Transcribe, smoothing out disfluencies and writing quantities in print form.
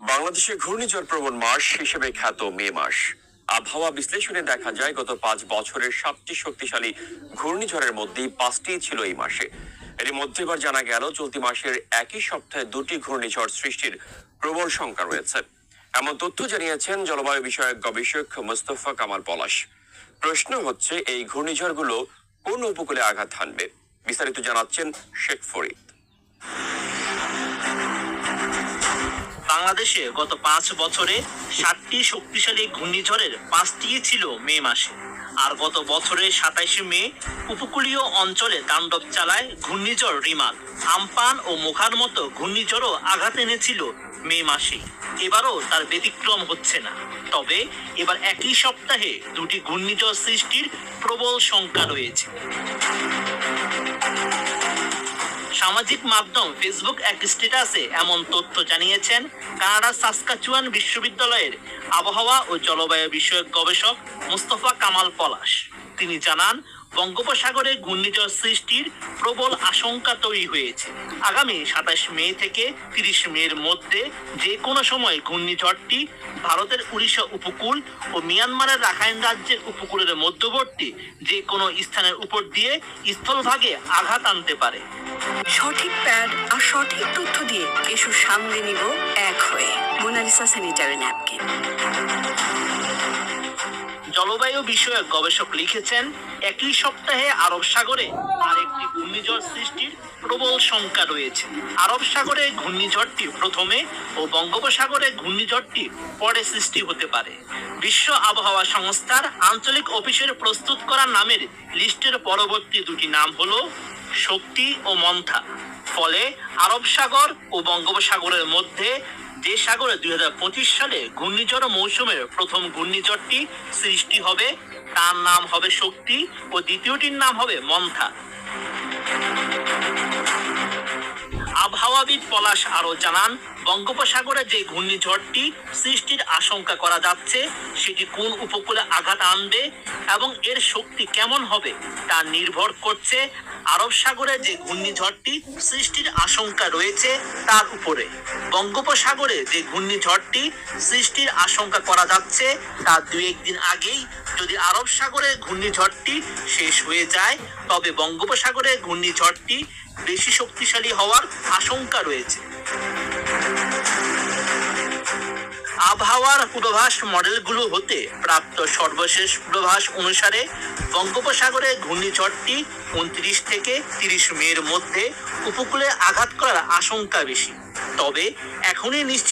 বাংলাদেশে ঘূর্ণিঝড় প্রবণ মাস হিসেবে খ্যাত মে মাস। আবহাওয়া বিশ্লেষণে দেখা যায় গত 5 বছরের 7টি শক্তিশালী ঘূর্ণিঝড়ের মধ্যে 5টি ছিল এই মাসে। এর মধ্যে এবার জানা গেল চলতি মাসের একই সপ্তাহে 2টি ঘূর্ণিঝড় সৃষ্টির প্রবল শঙ্কা রয়েছে। এমন তথ্য জানিয়েছেন জলবায়ু বিষয়ক গবেষক মোস্তফা কামাল পলাশ। প্রশ্ন হচ্ছে, এই ঘূর্ণিঝড়গুলো কোন উপকূলে আঘাত হানবে? বিস্তারিত জানাচ্ছেন শেখ ফরিদ। বাংলাদেশে গত 5 বছরে 7টি শক্তিশালী ঘূর্ণিঝড়ের 5টি ছিল মে মাসে। আর গত বছরের 27 মে উপকূলীয় অঞ্চলে তাণ্ডব চালায় ঘূর্ণিঝড় রিমাল। আমপান ও মোখার মতো ঘূর্ণিঝড়ও আঘাত এনেছিল মে মাসে। এবারও তার ব্যতিক্রম হচ্ছে না। তবে এবার একই সপ্তাহে 2টি ঘূর্ণিঝড় সৃষ্টির প্রবল শঙ্কা রয়েছে। সামাজিক মাধ্যম ফেসবুক এক স্ট্যাটাসে এমন তথ্য জানিয়েছেন কানাডার সাসকাচুয়ান বিশ্ববিদ্যালয়ের আবহাওয়া ও জলবায়ু বিষয়ক গবেষক মোস্তফা কামাল পলাশ। তিনি জানান, বঙ্গোপসাগরে ঘূর্ণিঝড় সৃষ্টির প্রবল আশঙ্কা তৈরি হয়েছে। আগামী 27 মে থেকে 30 মের মধ্যে যে কোনো সময় ঘূর্ণিঝড়টি ভারতের উড়িষ্যা উপকূল ও মিয়ানমারের রাখাইন রাজ্যের উপকূলের মধ্যবর্তী যে কোনো স্থানের উপর দিয়ে স্থলভাগে আঘাত আনতে পারে। সঠিক প্যাড আর সঠিক তথ্য দিয়ে এসো সামলে নিব এক হয়ে। Monalisa sanitary napkin. জলবায়ু বিষয়ক গবেষক লিখেছেন, একই সপ্তাহে আরব সাগরে আরেকটি ঘূর্ণিঝড় সৃষ্টির প্রবল শঙ্কা রয়েছে। আরব সাগরে ঘূর্ণিঝড়টি প্রথমে ও বঙ্গোপসাগরে ঘূর্ণিঝড়টি পরে সৃষ্টি হতে পারে। বিশ্ব আবহাওয়া সংস্থার আঞ্চলিক অফিসের প্রস্তুত করা নামের লিস্টের পরবর্তী 2টি নাম হলো শক্তি ও মন্থা। ফলে আরব সাগর ও বঙ্গোপসাগরের মধ্যে যে সাগরে 2025 সালে ঘূর্ণিঝড় মৌসুমের প্রথম ঘূর্ণিঝড়টি সৃষ্টি হবে তার নাম হবে শক্তি ও দ্বিতীয়টির নাম হবে মন্থা। আবহাওয়াবিদ পলাশ আরো জানান, বঙ্গোপসাগরে যে ঘূর্ণিঝড়টি সৃষ্টির আশঙ্কা করা যাচ্ছে সেটি কোন উপকূলে আঘাত আনবে এবং এর শক্তি কেমন হবে তা নির্ভর করছে আরব সাগরে যে ঘূর্ণিঝড়টি সৃষ্টির আশঙ্কা রয়েছে তার উপরে। বঙ্গোপসাগরে যে ঘূর্ণিঝড়টি সৃষ্টির আশঙ্কা করা যাচ্ছে তার 2-1 দিন আগেই যদি আরব সাগরে ঘূর্ণিঝড়টি শেষ হয়ে যায় তবে বঙ্গোপসাগরে ঘূর্ণিঝড়টি বেশি শক্তিশালী হওয়ার আশঙ্কা রয়েছে। আবহাওয়ার পূর্বাভাস মডেলগুলো হতে প্রাপ্ত সর্বশেষ পূর্বাভাস অনুসারে বঙ্গোপসাগরে ঘূর্ণিঝড়টি 29 থেকে 30 মের মধ্যে উপকূলে আঘাত করার আশঙ্কা বেশি। তবে এখনই নিশ্চিত